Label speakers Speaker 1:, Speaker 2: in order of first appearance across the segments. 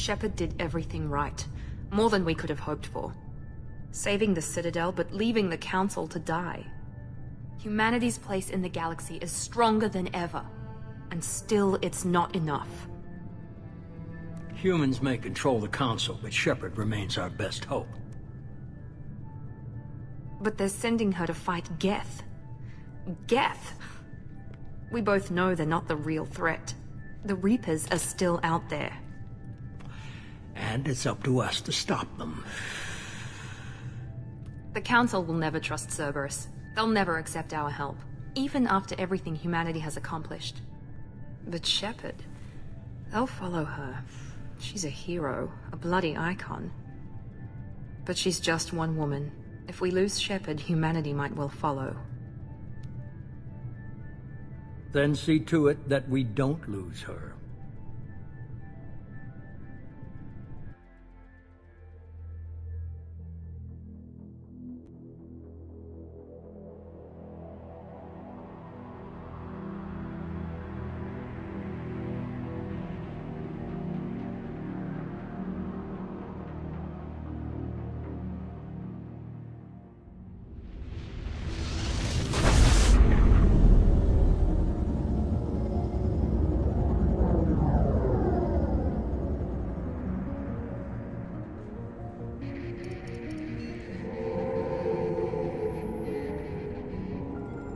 Speaker 1: Shepard did everything right. More than we could have hoped for. Saving the Citadel, but leaving the Council to die. Humanity's place in the galaxy is stronger than ever. And still, it's not enough.
Speaker 2: Humans may control the Council, but Shepard remains our best hope.
Speaker 1: But they're sending her to fight Geth. Geth! We both know they're not the real threat. The Reapers are still out there.
Speaker 2: And it's up to us to stop them.
Speaker 1: The Council will never trust Cerberus. They'll never accept our help, even after everything humanity has accomplished. But Shepard, they'll follow her. She's a hero, a bloody icon. But she's just one woman. If we lose Shepard, humanity might well follow.
Speaker 2: Then see to it that we don't lose her.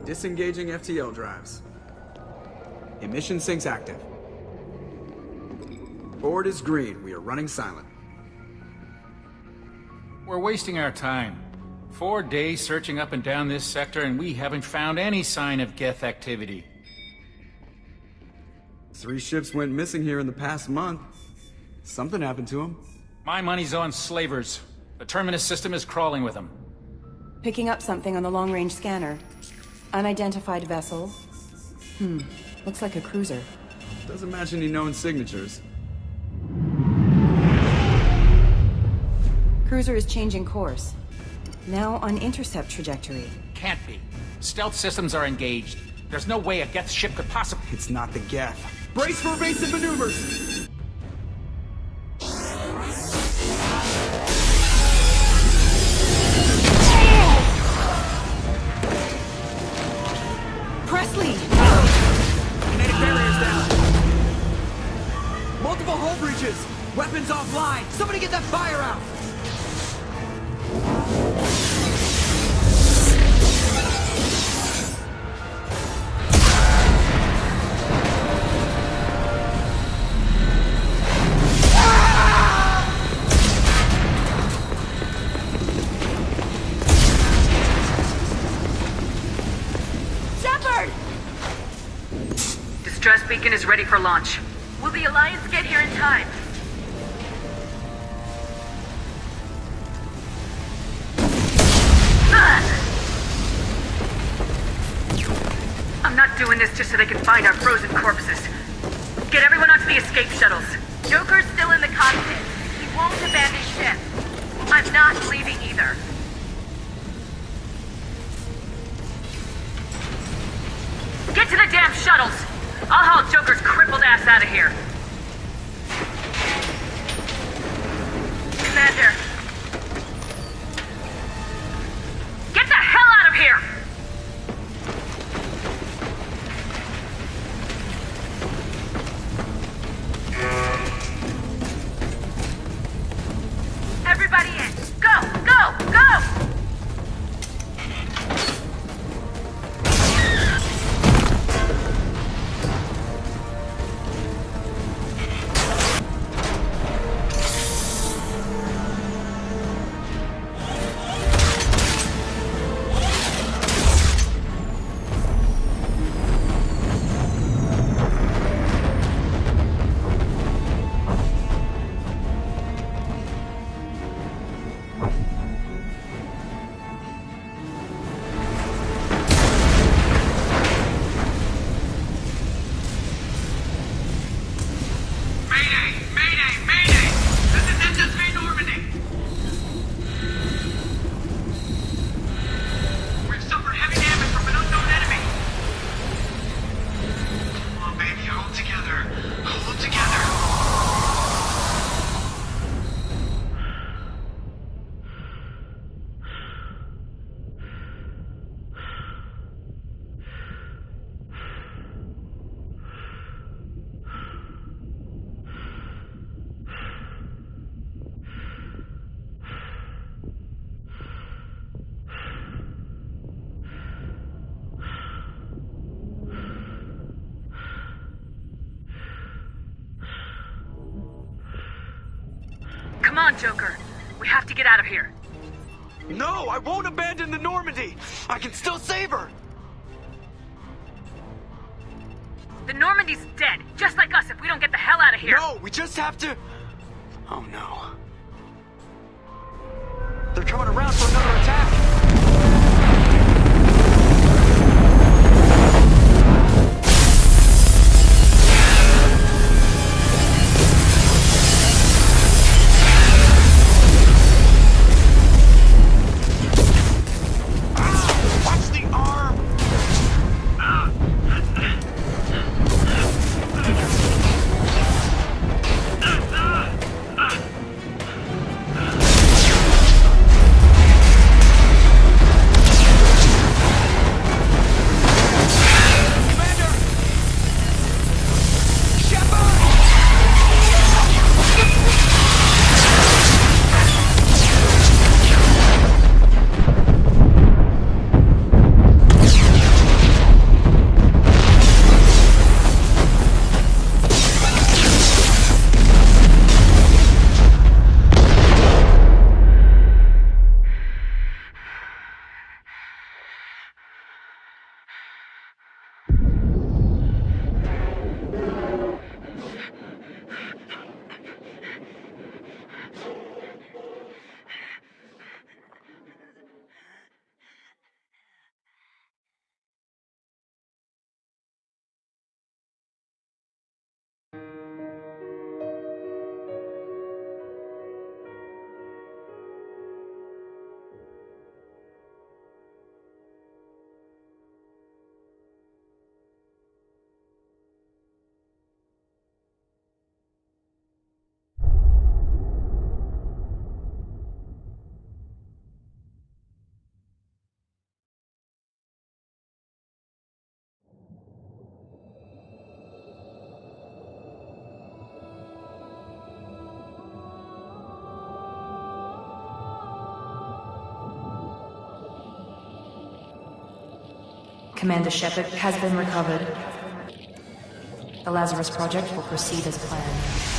Speaker 3: Disengaging FTL drives. Emission sinks active. Board is green. We are running silent.
Speaker 4: We're wasting our time. 4 days searching up and down this sector, and we haven't found any sign of Geth activity.
Speaker 3: 3 ships went missing here in the past month. Something happened to them.
Speaker 4: My money's on slavers. The Terminus system is crawling with them.
Speaker 5: Picking up something on the long-range scanner. Unidentified vessel. Looks like a cruiser.
Speaker 3: Doesn't match any known signatures.
Speaker 5: Cruiser is changing course. Now on intercept trajectory.
Speaker 4: Can't be. Stealth systems are engaged. There's no way a Geth ship could possibly...
Speaker 3: It's not the Geth. Brace for evasive maneuvers!
Speaker 5: Presley!
Speaker 3: Kinetic barriers down. Multiple hull breaches. Weapons offline. Somebody get that fire out.
Speaker 6: Distress beacon is ready for launch. Will the Alliance get here in time? I'm not doing this just so they can find our frozen corpses. Get everyone onto the escape shuttles. Joker's still in the cockpit. He won't abandon ship. I'm not leaving either. Get to the damn shuttles! I'll haul Joker's crippled ass out of here. Commander. Get the hell out of here! Everybody in! Go! Go! Go! Come on, Joker. We have to get out of here.
Speaker 7: No, I won't abandon the Normandy! I can still save her!
Speaker 6: The Normandy's dead, just like us if we don't get the hell out of here.
Speaker 7: No, we just have to... Oh no. They're coming around for another attack! Watch the arm!
Speaker 1: Commander Shepard has been recovered. The Lazarus Project will proceed as planned.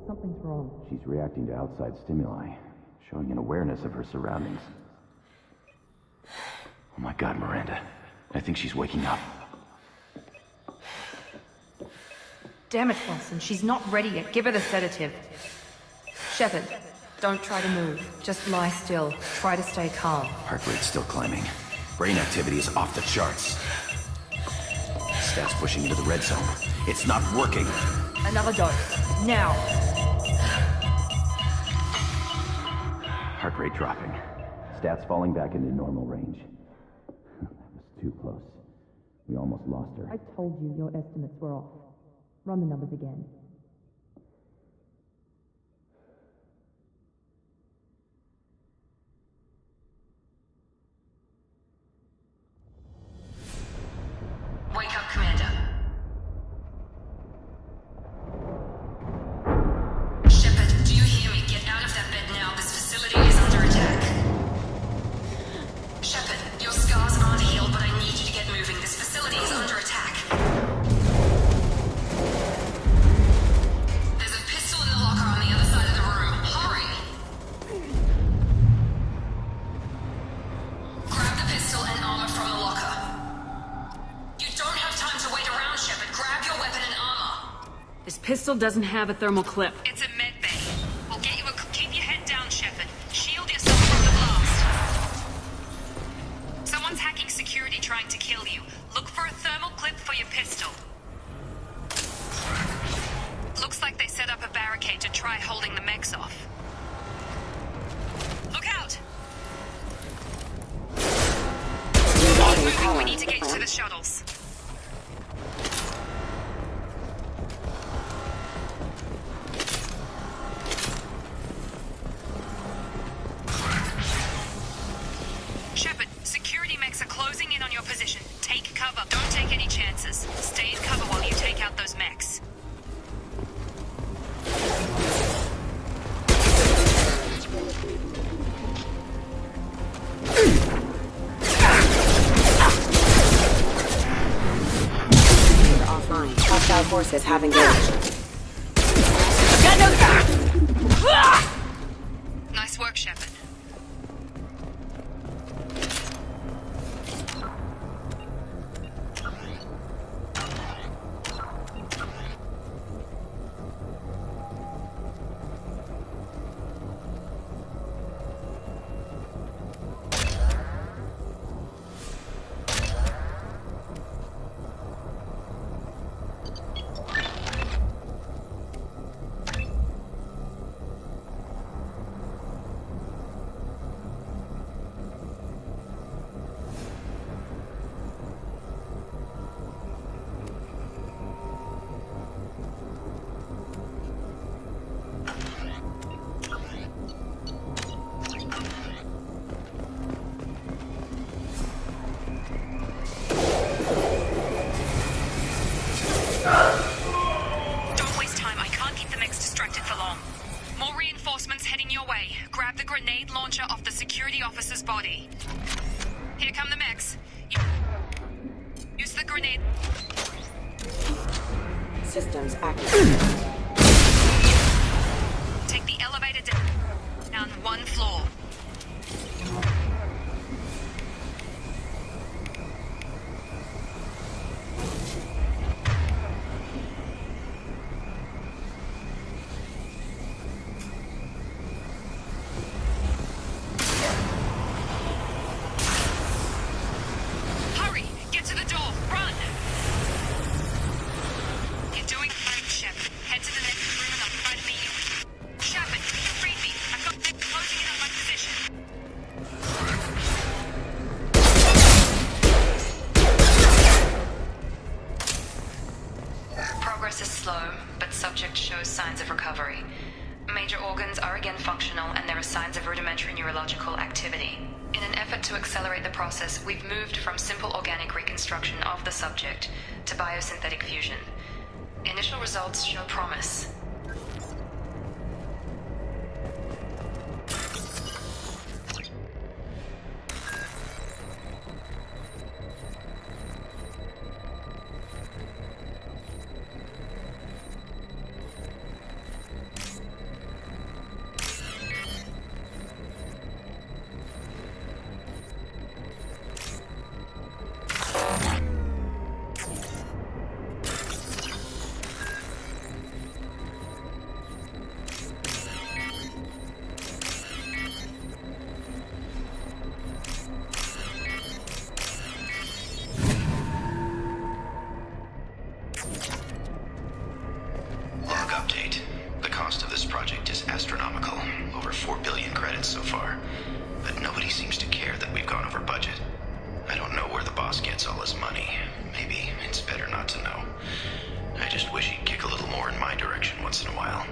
Speaker 8: Something's wrong.
Speaker 9: She's reacting to outside stimuli, showing an awareness of her surroundings. Oh my God, Miranda. I think she's waking up.
Speaker 1: Damn it, Wilson, she's not ready yet. Give her the sedative. Shepard, don't try to move. Just lie still. Try to stay calm.
Speaker 9: Heart rate's still climbing. Brain activity is off the charts. Stats pushing into the red zone. It's not working.
Speaker 1: Another dose. Now.
Speaker 9: Heart rate dropping. Stats falling back into normal range. That was too close. We almost lost her.
Speaker 1: I told you your estimates were off. Run the numbers again.
Speaker 6: Wake up, Commander. Shepard, do you hear me? Get out of that bed now. This facility is under attack. Shepard, your scars aren't healed, but I need you to get moving. This facility is under attack. There's a pistol in the locker on the other side of the room. Hurry! Grab the pistol and armor from the locker. You don't have time to wait around, Shepard. Grab your weapon and armor.
Speaker 1: This pistol doesn't have a thermal clip.
Speaker 6: It's a med bay. We'll get you a... Keep your head down, Shepard. Shield yourself from the blast. Someone's hacking security trying to kill you. Look for a thermal clip for your pistol. Looks like they set up a barricade to try holding the mechs off. Look out! Keep moving. We need to get to the shuttles. Shepard, security mechs are closing in on your position. Take cover. Don't take any chances. Stay in cover while you take out those mechs.
Speaker 5: Offline. Hostile forces have engaged.
Speaker 6: Nice work, Shepard. Don't waste time. I can't keep the mechs distracted for long. More reinforcements heading your way. Grab the grenade launcher off the security officer's body. Here come the mechs. Use the grenade.
Speaker 5: Systems active.
Speaker 6: Take the elevator down one floor. Hurry! Get to the door! Run! You're doing fine, Shepard. Head to the next room and I'll try to meet you. Shepard, can you read me? I've got them closing in on my position. Progress is slow, but subject shows signs of recovery. Major organs are again functional and there are signs of rudimentary neurological activity. In an effort to accelerate the process, we've moved from simple organic reconstruction of the subject to biosynthetic fusion. Initial results show promise.
Speaker 9: update. The cost of this project is astronomical. Over 4 billion credits so far. But nobody seems to care that we've gone over budget. I don't know where the boss gets all his money. Maybe it's better not to know. I just wish he'd kick a little more in my direction once in a while.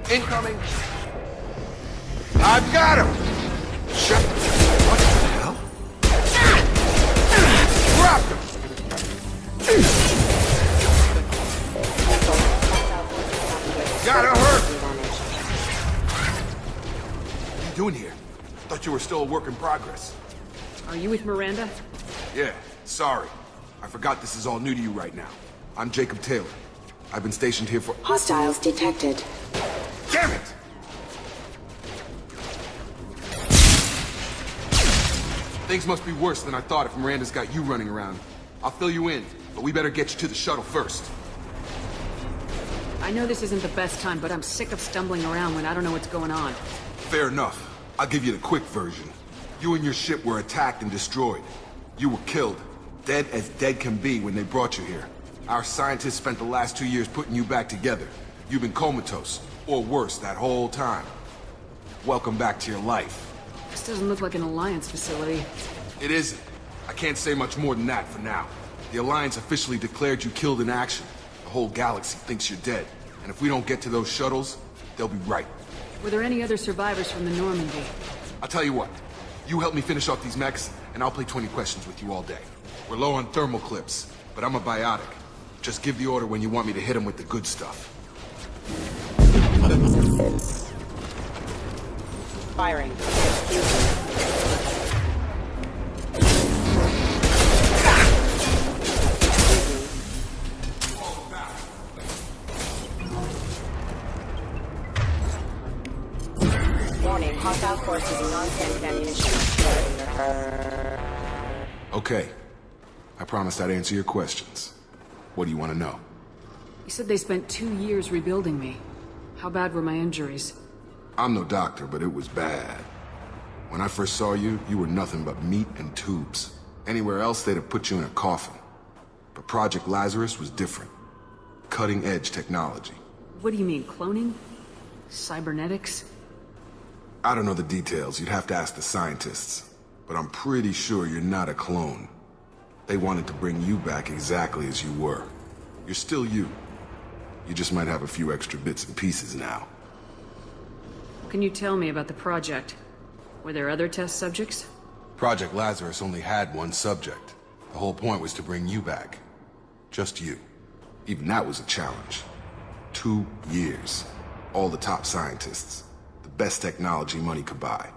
Speaker 8: Incoming! I've got him! Shut the... What the hell? Dropped him! Gotta hurt! What are you doing here? Thought you were still a work in progress.
Speaker 5: Are you with Miranda?
Speaker 8: Yeah, sorry. I forgot this is all new to you right now. I'm Jacob Taylor. I've been stationed here for...
Speaker 10: Hostiles detected.
Speaker 8: Damn it! Things must be worse than I thought if Miranda's got you running around. I'll fill you in, but we better get you to the shuttle first.
Speaker 5: I know this isn't the best time, but I'm sick of stumbling around when I don't know what's going on.
Speaker 8: Fair enough. I'll give you the quick version. You and your ship were attacked and destroyed. You were killed. Dead as dead can be when they brought you here. Our scientists spent the last 2 years putting you back together. You've been comatose, or worse, that whole time. Welcome back to your life.
Speaker 5: This doesn't look like an Alliance facility.
Speaker 8: It isn't. I can't say much more than that for now. The Alliance officially declared you killed in action. The whole galaxy thinks you're dead. And if we don't get to those shuttles, they'll be right.
Speaker 5: Were there any other survivors from the Normandy?
Speaker 8: I'll tell you what. You help me finish off these mechs, and I'll play 20 questions with you all day. We're low on thermal clips, but I'm a biotic. Just give the order when you want me to hit them with the good stuff.
Speaker 10: Firing. Warning, hostile forces and non-standard ammunition.
Speaker 8: Okay. I promised I'd answer your questions. What do you want to know?
Speaker 5: You said they spent 2 years rebuilding me. How bad were my injuries?
Speaker 8: I'm no doctor, but it was bad. When I first saw you, you were nothing but meat and tubes. Anywhere else, they'd have put you in a coffin. But Project Lazarus was different. Cutting-edge technology.
Speaker 5: What do you mean, cloning? Cybernetics?
Speaker 8: I don't know the details. You'd have to ask the scientists. But I'm pretty sure you're not a clone. They wanted to bring you back exactly as you were. You're still you. You just might have a few extra bits and pieces now.
Speaker 5: What can you tell me about the project? Were there other test subjects?
Speaker 8: Project Lazarus only had one subject. The whole point was to bring you back. Just you. Even that was a challenge. 2 years. All the top scientists. The best technology money could buy.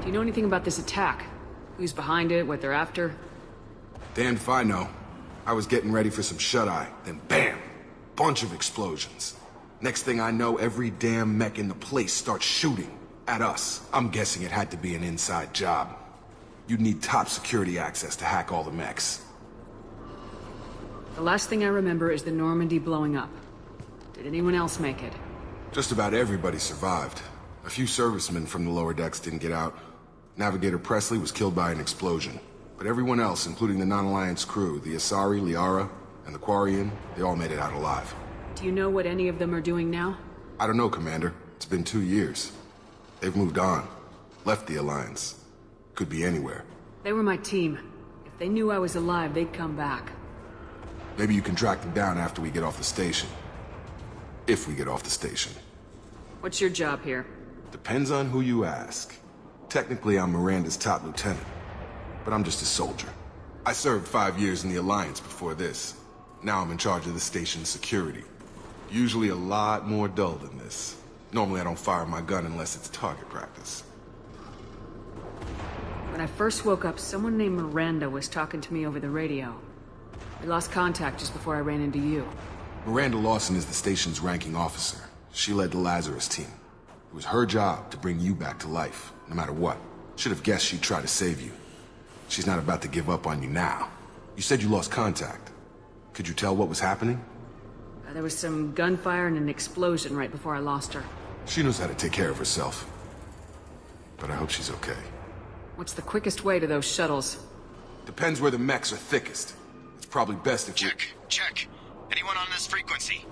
Speaker 5: Do you know anything about this attack? Who's behind it, what they're after?
Speaker 8: Damned if I know. I was getting ready for some shut-eye, then bam! Bunch of explosions. Next thing I know, every damn mech in the place starts shooting. At us. I'm guessing it had to be an inside job. You'd need top security access to hack all the mechs.
Speaker 5: The last thing I remember is the Normandy blowing up. Did anyone else make it?
Speaker 8: Just about everybody survived. A few servicemen from the lower decks didn't get out. Navigator Presley was killed by an explosion. But everyone else, including the non-Alliance crew, the Asari, Liara, and the Quarian, they all made it out alive.
Speaker 5: Do you know what any of them are doing now?
Speaker 8: I don't know, Commander. It's been 2 years. They've moved on. Left the Alliance. Could be anywhere.
Speaker 5: They were my team. If they knew I was alive, they'd come back.
Speaker 8: Maybe you can track them down after we get off the station. If we get off the station.
Speaker 5: What's your job here?
Speaker 8: Depends on who you ask. Technically, I'm Miranda's top lieutenant. but I'm just a soldier. I served 5 years in the Alliance before this. Now I'm in charge of the station's security. Usually a lot more dull than this. Normally I don't fire my gun unless it's target practice.
Speaker 11: When I first woke up, someone named Miranda was talking to me over the radio. We lost contact just before I ran into you.
Speaker 8: Miranda Lawson is the station's ranking officer. She led the Lazarus team. It was her job to bring you back to life, no matter what. Should have guessed she'd try to save you. She's not about to give up on you now. You said you lost contact. Could you tell what was happening?
Speaker 11: There was some gunfire and an explosion right before I lost her.
Speaker 8: She knows how to take care of herself. But I hope she's okay.
Speaker 11: What's the quickest way to those shuttles?
Speaker 8: Depends where the mechs are thickest. It's probably best if
Speaker 9: Check. Anyone on this frequency?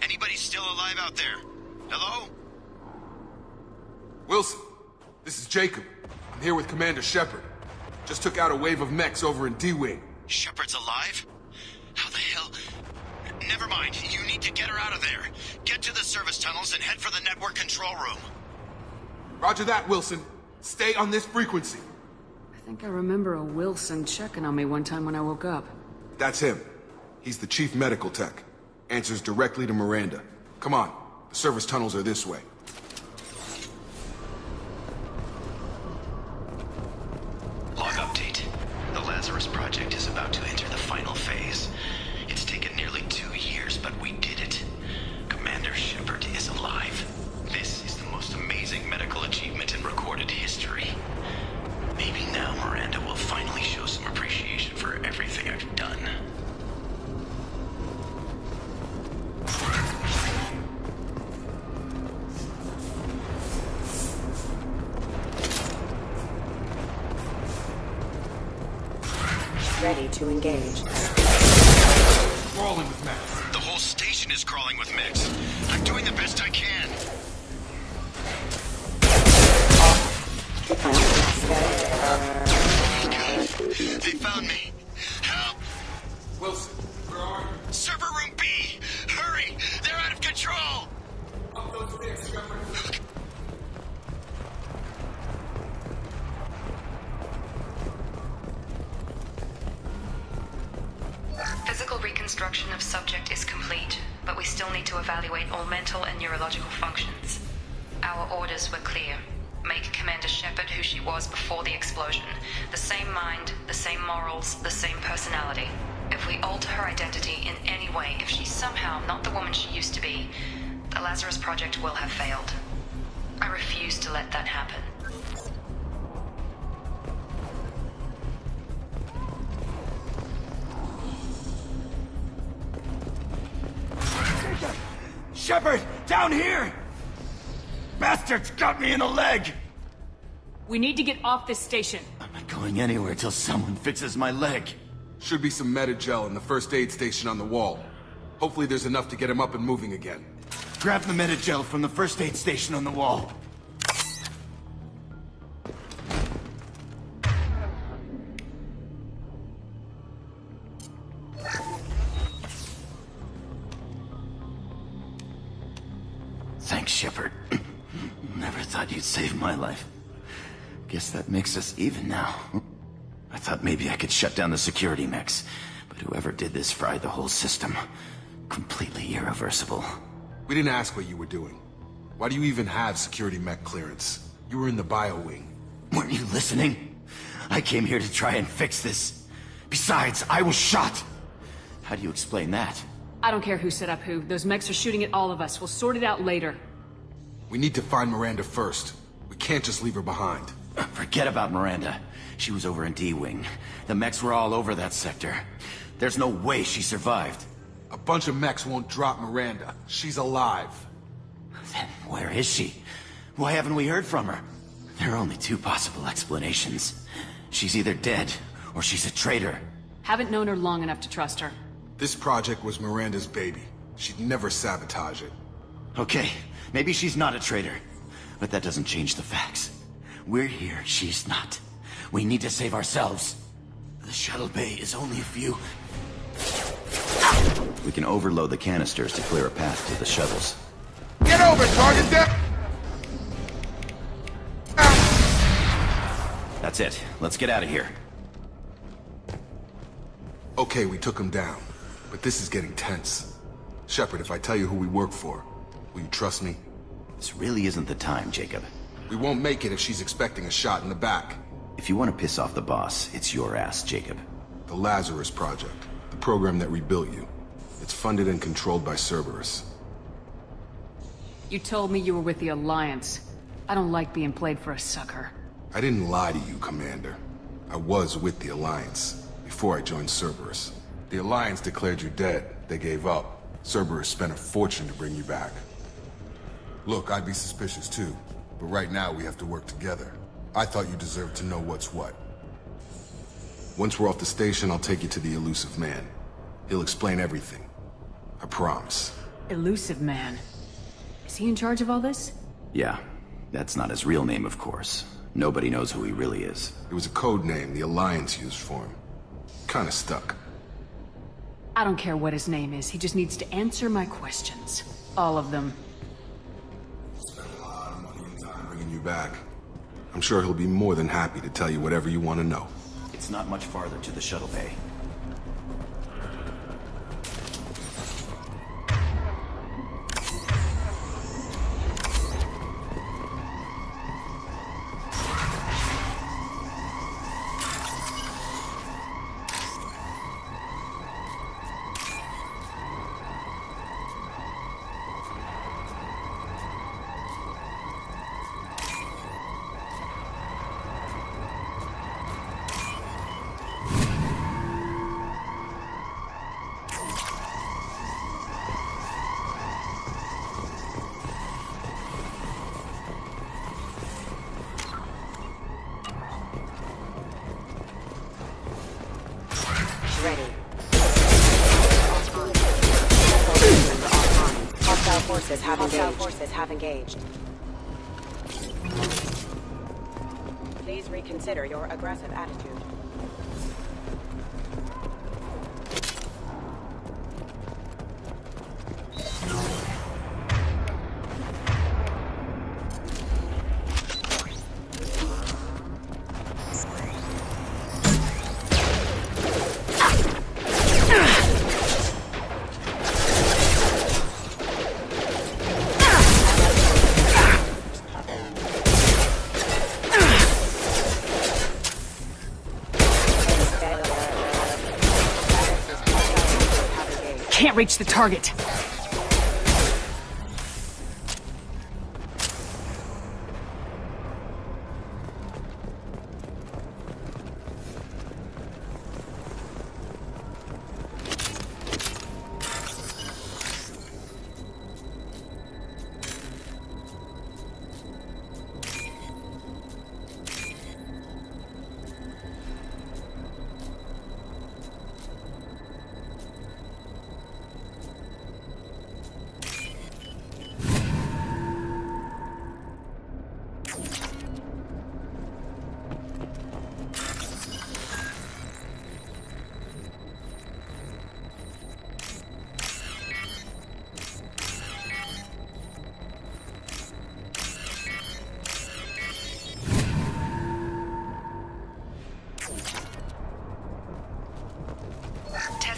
Speaker 9: Anybody still alive out there? Hello?
Speaker 8: Wilson, this is Jacob. I'm here with Commander Shepard. Just took out a wave of mechs over in D-Wing.
Speaker 9: Shepard's alive? How the hell? Never mind. You need to get her out of there. Get to the service tunnels and head for the network control room.
Speaker 8: Roger that, Wilson. Stay on this frequency.
Speaker 11: I think I remember a Wilson checking on me one time when I woke up.
Speaker 8: That's him. He's the chief medical tech. Answers directly to Miranda. Come on. The service tunnels are this way.
Speaker 9: Log update. The Lazarus Project is about to enter the final phase. It's taken nearly 2 years, but we did it. Commander Shepard is alive. This is the most amazing medical achievement in recorded history. Maybe now Miranda will finally show some appreciation for everything I've done.
Speaker 10: Ready to engage.
Speaker 8: Crawling with mechs.
Speaker 9: The whole station is crawling with mechs. I'm doing the best I can. They found me. Help!
Speaker 8: Wilson, where are you?
Speaker 9: Server room B! Hurry! They're out of control!
Speaker 8: Up those stairs, Shepard.
Speaker 1: Physical reconstruction of subject is complete, but we still need to evaluate all mental and neurological functions. Our orders were clear. Make Commander Shepard who she was before the explosion. The same mind, the same morals, the same personality. If we alter her identity in any way, if she's somehow not the woman she used to be, the Lazarus Project will have failed. I refuse to let that happen.
Speaker 7: Shepard, down here! Bastards got me in the leg!
Speaker 11: We need to get off this station.
Speaker 7: I'm not going anywhere till someone fixes my leg.
Speaker 8: Should be some Medi-gel in the first aid station on the wall. Hopefully there's enough to get him up and moving again.
Speaker 7: Grab the Medi-gel from the first aid station on the wall. Thanks, Shepard. Never thought you'd save my life. Guess that makes us even now. I thought maybe I could shut down the security mechs, but whoever did this fried the whole system. Completely irreversible.
Speaker 8: We didn't ask what you were doing. Why do you even have security mech clearance? You were in the bio wing.
Speaker 7: Weren't you listening? I came here to try and fix this. Besides, I was shot. How do you explain that?
Speaker 11: I don't care who set up who. Those mechs are shooting at all of us. We'll sort it out later.
Speaker 8: We need to find Miranda first. We can't just leave her behind.
Speaker 7: Forget about Miranda. She was over in D-Wing. The mechs were all over that sector. There's no way she survived.
Speaker 8: A bunch of mechs won't drop Miranda. She's alive.
Speaker 7: Then where is she? Why haven't we heard from her? There are only two possible explanations. She's either dead, or she's a traitor.
Speaker 11: Haven't known her long enough to trust her.
Speaker 8: This project was Miranda's baby. She'd never sabotage it.
Speaker 7: Okay, maybe she's not a traitor. But that doesn't change the facts. We're here, she's not. We need to save ourselves. The shuttle bay is only a few...
Speaker 9: We can overload the canisters to clear a path to the shuttles.
Speaker 8: Get over, target depth!
Speaker 9: That's it. Let's get out of here.
Speaker 8: Okay, we took him down. But this is getting tense. Shepard, if I tell you who we work for, will you trust me?
Speaker 7: This really isn't the time, Jacob.
Speaker 8: We won't make it if she's expecting a shot in the back.
Speaker 7: If you want to piss off the boss, it's your ass, Jacob.
Speaker 8: The Lazarus Project. The program that rebuilt you. It's funded and controlled by Cerberus.
Speaker 11: You told me you were with the Alliance. I don't like being played for a sucker.
Speaker 8: I didn't lie to you, Commander. I was with the Alliance, before I joined Cerberus. The Alliance declared you dead. They gave up. Cerberus spent a fortune to bring you back. Look, I'd be suspicious too, but right now we have to work together. I thought you deserved to know what's what. Once we're off the station, I'll take you to the Illusive Man. He'll explain everything. I promise.
Speaker 11: Illusive Man. Is he in charge of all this?
Speaker 7: Yeah, that's not his real name, of course. Nobody knows who he really is.
Speaker 8: It was a code name the Alliance used for him. Kinda stuck.
Speaker 11: I don't care what his name is, he just needs to answer my questions. All of them.
Speaker 8: Spent a lot of money and time bringing you back. I'm sure he'll be more than happy to tell you whatever you want to know.
Speaker 7: It's not much farther to the shuttle bay.
Speaker 10: Ready. Hostile forces have engaged. Please reconsider your aggressive attitude.
Speaker 11: Can't reach the target.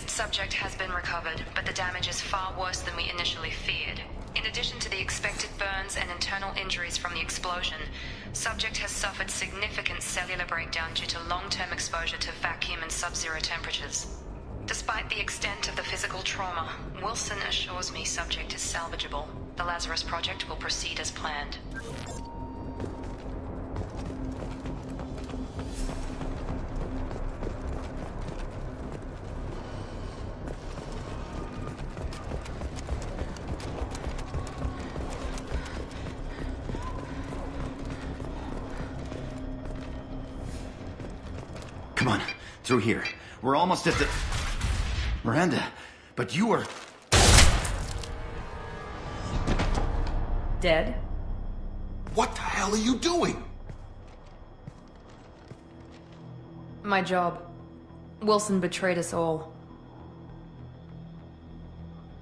Speaker 1: Subject has been recovered, but the damage is far worse than we initially feared. In addition to the expected burns and internal injuries from the explosion, subject has suffered significant cellular breakdown due to long-term exposure to vacuum and sub-zero temperatures. Despite the extent of the physical trauma, Wilson assures me subject is salvageable. The Lazarus Project will proceed as planned.
Speaker 7: Come on, through here. We're almost at the... Miranda, but you were...
Speaker 1: Dead?
Speaker 8: What the hell are you doing?
Speaker 1: My job. Wilson betrayed us all.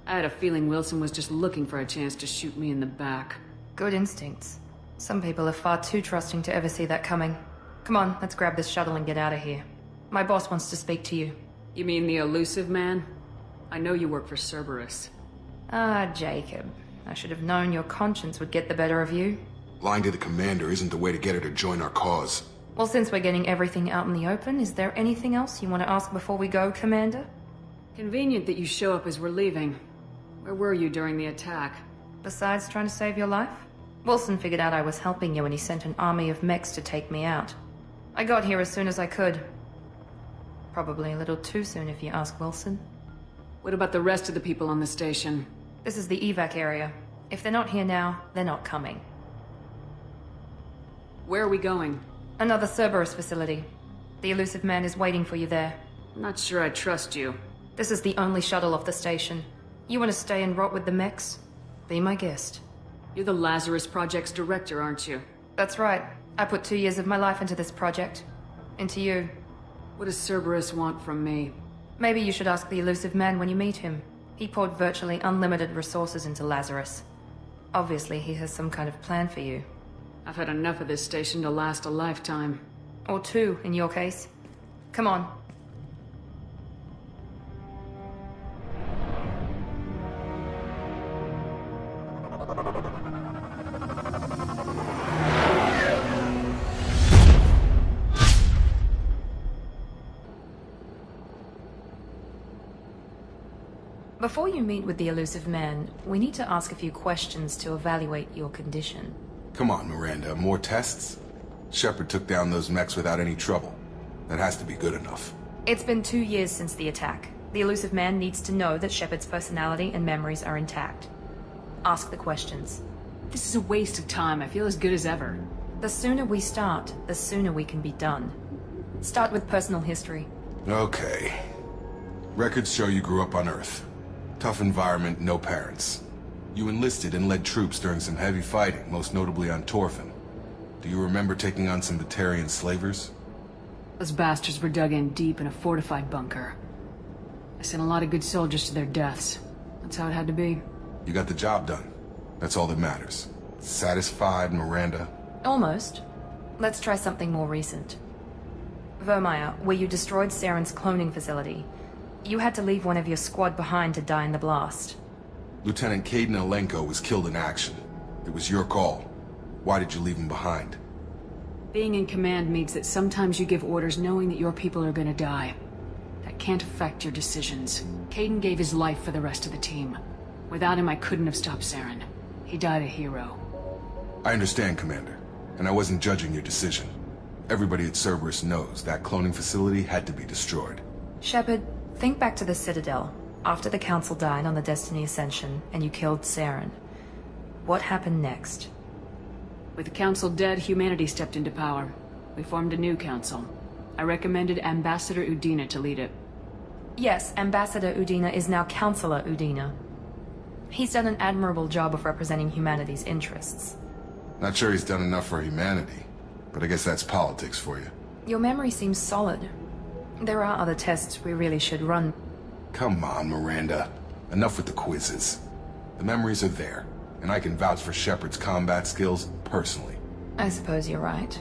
Speaker 11: I had a feeling Wilson was just looking for a chance to shoot me in the back.
Speaker 1: Good instincts. Some people are far too trusting to ever see that coming. Come on, let's grab this shuttle and get out of here. My boss wants to speak to you.
Speaker 11: You mean the Illusive Man? I know you work for Cerberus.
Speaker 1: Ah, Jacob. I should have known your conscience would get the better of you.
Speaker 8: Lying to the commander isn't the way to get her to join our cause.
Speaker 1: Well, since we're getting everything out in the open, is there anything else you want to ask before we go, Commander?
Speaker 11: Convenient that you show up as we're leaving. Where were you during the attack?
Speaker 1: Besides trying to save your life? Wilson figured out I was helping you when he sent an army of mechs to take me out. I got here as soon as I could. Probably a little too soon if you ask Wilson.
Speaker 11: What about the rest of the people on the station?
Speaker 1: This is the evac area. If they're not here now, they're not coming.
Speaker 11: Where are we going?
Speaker 1: Another Cerberus facility. The Illusive Man is waiting for you there.
Speaker 11: I'm not sure I trust you.
Speaker 1: This is the only shuttle off the station. You want to stay and rot with the mechs? Be my guest.
Speaker 11: You're the Lazarus Project's director, aren't you?
Speaker 1: That's right. I put 2 years of my life into this project. Into you.
Speaker 11: What does Cerberus want from me?
Speaker 1: Maybe you should ask the Illusive Man when you meet him. He poured virtually unlimited resources into Lazarus. Obviously, he has some kind of plan for you.
Speaker 11: I've had enough of this station to last a lifetime.
Speaker 1: Or 2, in your case. Come on. Before you meet with the Illusive Man, we need to ask a few questions to evaluate your condition.
Speaker 8: Come on, Miranda, more tests? Shepard took down those mechs without any trouble. That has to be good enough.
Speaker 1: It's been 2 years since the attack. The Illusive Man needs to know that Shepard's personality and memories are intact. Ask the questions.
Speaker 11: This is a waste of time. I feel as good as ever.
Speaker 1: The sooner we start, the sooner we can be done. Start with personal history.
Speaker 8: Okay. Records show you grew up on Earth. Tough environment, no parents. You enlisted and led troops during some heavy fighting, most notably on Torfin. Do you remember taking on some Batarian slavers?
Speaker 11: Those bastards were dug in deep in a fortified bunker. I sent a lot of good soldiers to their deaths. That's how it had to be.
Speaker 8: You got the job done. That's all that matters. Satisfied, Miranda?
Speaker 1: Almost. Let's try something more recent. Vermeer, where you destroyed Saren's cloning facility. You had to leave one of your squad behind to die in the blast.
Speaker 8: Lieutenant Caden Alenko was killed in action. It was your call. Why did you leave him behind?
Speaker 11: Being in command means that sometimes you give orders knowing that your people are gonna die. That can't affect your decisions. Caden gave his life for the rest of the team. Without him, I couldn't have stopped Saren. He died a hero.
Speaker 8: I understand, Commander. And I wasn't judging your decision. Everybody at Cerberus knows that cloning facility had to be destroyed.
Speaker 1: Shepard, think back to the Citadel. After the Council died on the Destiny Ascension, and you killed Saren. What happened next?
Speaker 11: With the Council dead, humanity stepped into power. We formed a new council. I recommended Ambassador Udina to lead it.
Speaker 1: Yes, Ambassador Udina is now Councillor Udina. He's done an admirable job of representing humanity's interests.
Speaker 8: Not sure he's done enough for humanity, but I guess that's politics for you.
Speaker 1: Your memory seems solid. There are other tests we really should run.
Speaker 8: Come on, Miranda. Enough with the quizzes. The memories are there, and I can vouch for Shepard's combat skills personally.
Speaker 1: I suppose you're right.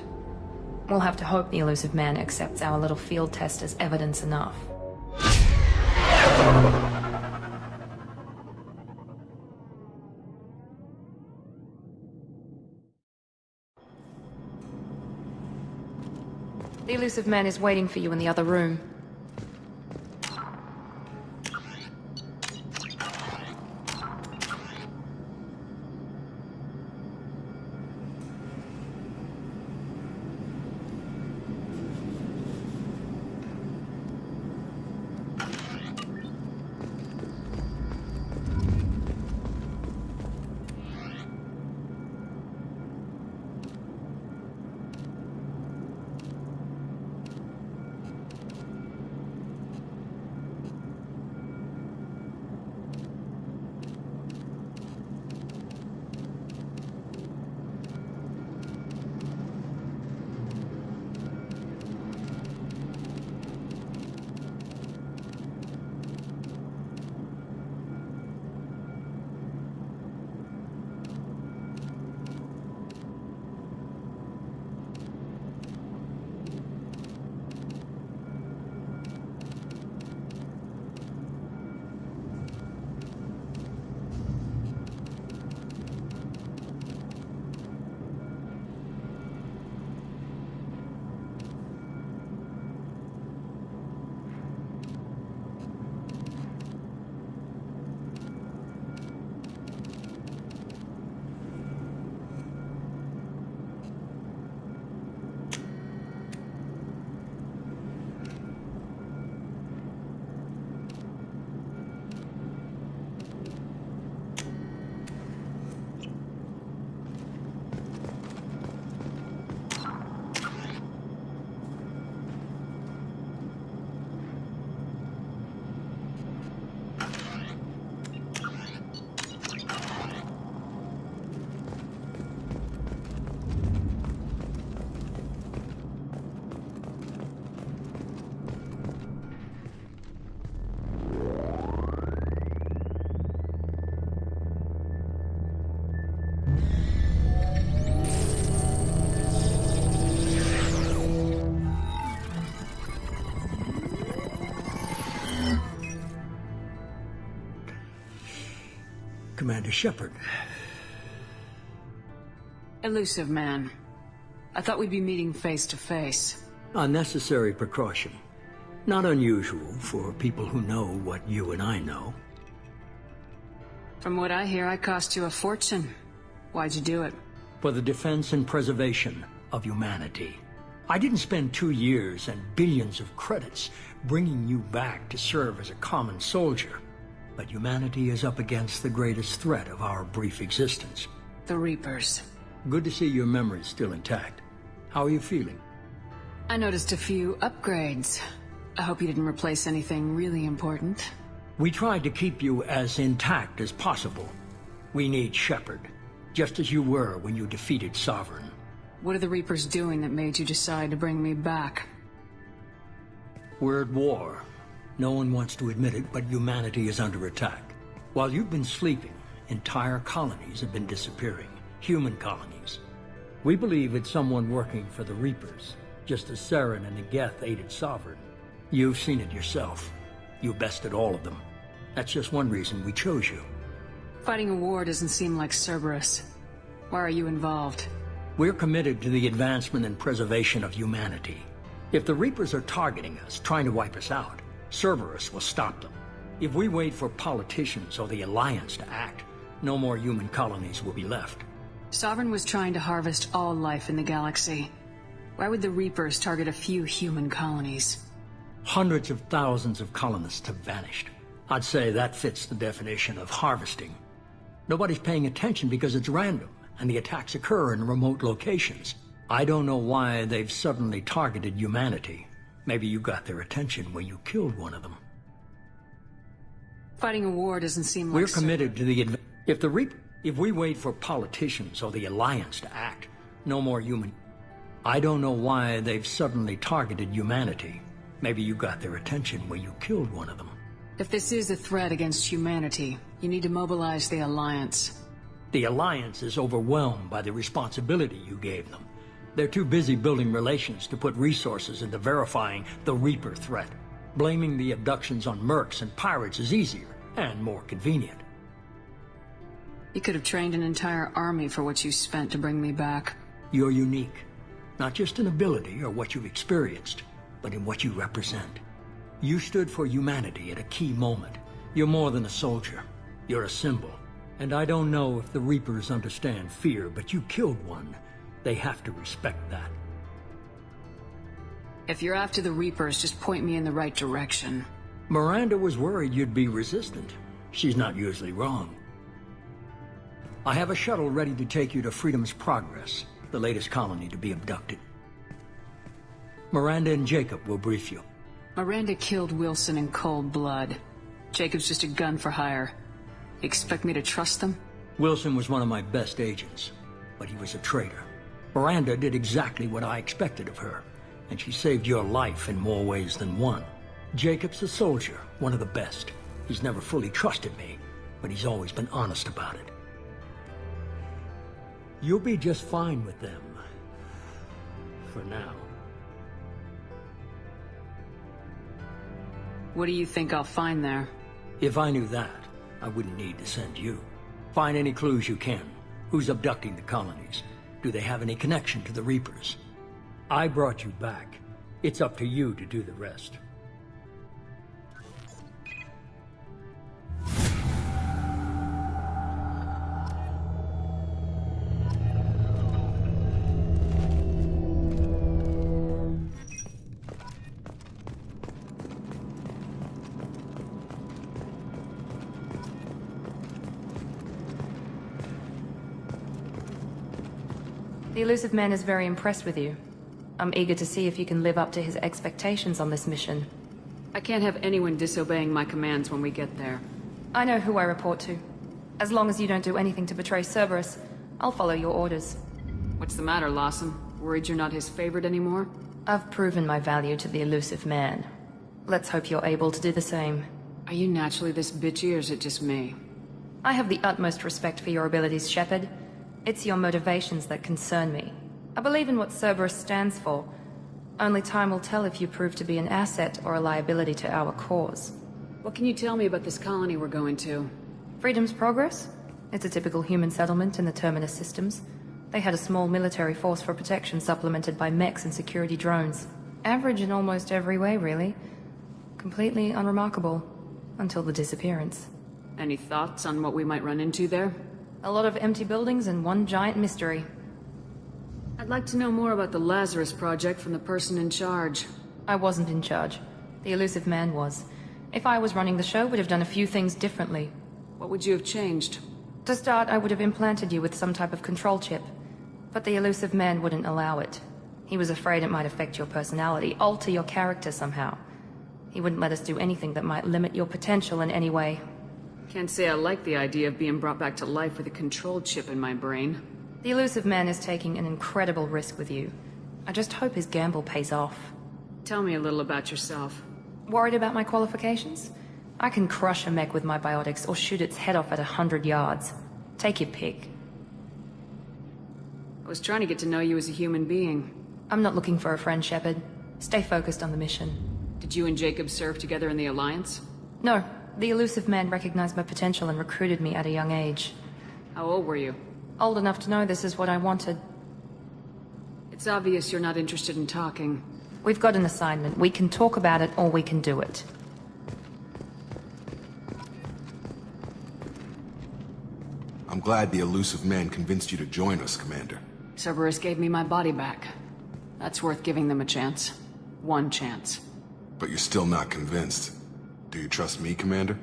Speaker 1: We'll have to hope the Illusive Man accepts our little field test as evidence enough. The Illusive Man is waiting for you in the other room.
Speaker 2: Commander Shepard.
Speaker 11: Illusive Man. I thought we'd be meeting face to face.
Speaker 2: A necessary precaution. Not unusual for people who know what you and I know.
Speaker 11: From what I hear, I cost you a fortune. Why'd you do it?
Speaker 2: For the defense and preservation of humanity. I didn't spend 2 years and billions of credits bringing you back to serve as a common soldier. But humanity is up against the greatest threat of our brief existence.
Speaker 11: The Reapers.
Speaker 2: Good to see your memory's still intact. How are you feeling?
Speaker 11: I noticed a few upgrades. I hope you didn't replace anything really important.
Speaker 2: We tried to keep you as intact as possible. We need Shepard, just as you were when you defeated Sovereign.
Speaker 11: What are the Reapers doing that made you decide to bring me back?
Speaker 2: We're at war. No one wants to admit it, but humanity is under attack. While you've been sleeping, entire colonies have been disappearing. Human colonies. We believe it's someone working for the Reapers, just as Saren and Negeth aided Sovereign. You've seen it yourself. You bested all of them. That's just one reason we chose you.
Speaker 11: Fighting a war doesn't seem like Cerberus. Why are you involved?
Speaker 2: We're committed to the advancement and preservation of humanity. If the Reapers are targeting us, trying to wipe us out, Cerberus will stop them. If we wait for politicians or the Alliance to act, no more human colonies will be left.
Speaker 11: Sovereign was trying to harvest all life in the galaxy. Why would the Reapers target a few human colonies?
Speaker 2: Hundreds of thousands of colonists have vanished. I'd say that fits the definition of harvesting. Nobody's paying attention because it's random, and the attacks occur in remote locations. I don't know why they've suddenly targeted humanity. Maybe you got their attention when you killed one of them.
Speaker 11: Fighting a war doesn't seem like...
Speaker 2: We're committed to the... If we wait for politicians or the Alliance to act, no more human... I don't know why they've suddenly targeted humanity. Maybe you got their attention when you killed one of them.
Speaker 11: If this is a threat against humanity, you need to mobilize the Alliance.
Speaker 2: The Alliance is overwhelmed by the responsibility you gave them. They're too busy building relations to put resources into verifying the Reaper threat. Blaming the abductions on mercs and pirates is easier and more convenient.
Speaker 11: You could have trained an entire army for what you spent to bring me back.
Speaker 2: You're unique. Not just in ability or what you've experienced, but in what you represent. You stood for humanity at a key moment. You're more than a soldier. You're a symbol. And I don't know if the Reapers understand fear, but you killed one. They have to respect that.
Speaker 11: If you're after the Reapers, just point me in the right direction.
Speaker 2: Miranda was worried you'd be resistant. She's not usually wrong. I have a shuttle ready to take you to Freedom's Progress, the latest colony to be abducted. Miranda and Jacob will brief you.
Speaker 11: Miranda killed Wilson in cold blood. Jacob's just a gun for hire. You expect me to trust them?
Speaker 2: Wilson was one of my best agents, but he was a traitor. Miranda did exactly what I expected of her, and she saved your life in more ways than one. Jacob's a soldier, one of the best. He's never fully trusted me, but he's always been honest about it. You'll be just fine with them. For now.
Speaker 11: What do you think I'll find there?
Speaker 2: If I knew that, I wouldn't need to send you. Find any clues you can. Who's abducting the colonies? Do they have any connection to the Reapers? I brought you back. It's up to you to do the rest.
Speaker 1: The Illusive Man is very impressed with you. I'm eager to see if you can live up to his expectations on this mission.
Speaker 11: I can't have anyone disobeying my commands when we get there.
Speaker 1: I know who I report to. As long as you don't do anything to betray Cerberus, I'll follow your orders.
Speaker 11: What's the matter, Lawson? Worried you're not his favorite anymore?
Speaker 1: I've proven my value to the Illusive Man. Let's hope you're able to do the same.
Speaker 11: Are you naturally this bitchy, or is it just me?
Speaker 1: I have the utmost respect for your abilities, Shepard. It's your motivations that concern me. I believe in what Cerberus stands for. Only time will tell if you prove to be an asset or a liability to our cause.
Speaker 11: What can you tell me about this colony we're going to?
Speaker 1: Freedom's Progress? It's a typical human settlement in the Terminus systems. They had a small military force for protection supplemented by mechs and security drones. Average in almost every way, really. Completely unremarkable. Until the disappearance.
Speaker 11: Any thoughts on what we might run into there?
Speaker 1: A lot of empty buildings and one giant mystery.
Speaker 11: I'd like to know more about the Lazarus Project from the person in charge.
Speaker 1: I wasn't in charge. The Illusive Man was. If I was running the show, would have done a few things differently.
Speaker 11: What would you have changed?
Speaker 1: To start, I would have implanted you with some type of control chip. But the Illusive Man wouldn't allow it. He was afraid it might affect your personality, alter your character somehow. He wouldn't let us do anything that might limit your potential in any way.
Speaker 11: Can't say I like the idea of being brought back to life with a control chip in my brain.
Speaker 1: The Illusive Man is taking an incredible risk with you. I just hope his gamble pays off.
Speaker 11: Tell me a little about yourself.
Speaker 1: Worried about my qualifications? I can crush a mech with my biotics or shoot its head off at 100 yards. Take your pick.
Speaker 11: I was trying to get to know you as a human being.
Speaker 1: I'm not looking for a friend, Shepard. Stay focused on the mission.
Speaker 11: Did you and Jacob serve together in the Alliance?
Speaker 1: No. The Illusive Man recognized my potential and recruited me at a young age.
Speaker 11: How old were you?
Speaker 1: Old enough to know this is what I wanted.
Speaker 11: It's obvious you're not interested in talking.
Speaker 1: We've got an assignment. We can talk about it or we can do it.
Speaker 8: I'm glad the Illusive Man convinced you to join us, Commander.
Speaker 11: Cerberus gave me my body back. That's worth giving them a chance. One chance.
Speaker 8: But you're still not convinced. Do you trust me, Commander?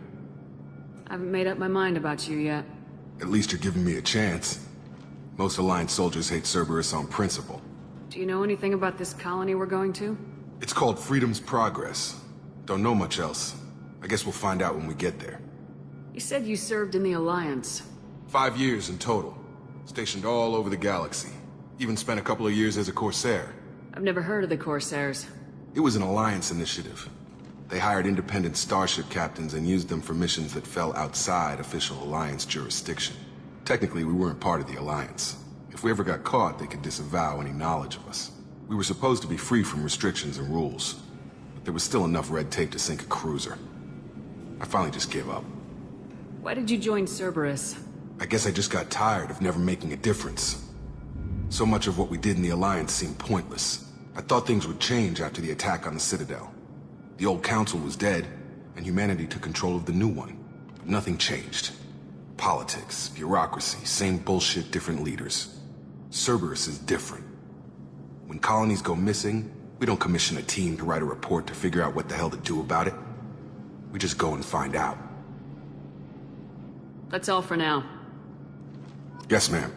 Speaker 11: I haven't made up my mind about you yet.
Speaker 8: At least you're giving me a chance. Most Alliance soldiers hate Cerberus on principle.
Speaker 11: Do you know anything about this colony we're going to?
Speaker 8: It's called Freedom's Progress. Don't know much else. I guess we'll find out when we get there.
Speaker 11: You said you served in the Alliance.
Speaker 8: 5 years in total. Stationed all over the galaxy. Even spent a couple of years as a Corsair.
Speaker 11: I've never heard of the Corsairs.
Speaker 8: It was an Alliance initiative. They hired independent starship captains and used them for missions that fell outside official Alliance jurisdiction. Technically, we weren't part of the Alliance. If we ever got caught, they could disavow any knowledge of us. We were supposed to be free from restrictions and rules, but there was still enough red tape to sink a cruiser. I finally just gave up.
Speaker 11: Why did you join Cerberus?
Speaker 8: I guess I just got tired of never making a difference. So much of what we did in the Alliance seemed pointless. I thought things would change after the attack on the Citadel. The old council was dead, and humanity took control of the new one. But nothing changed. Politics, bureaucracy, same bullshit, different leaders. Cerberus is different. When colonies go missing, we don't commission a team to write a report to figure out what the hell to do about it. We just go and find out.
Speaker 11: That's all for now.
Speaker 8: Yes, ma'am.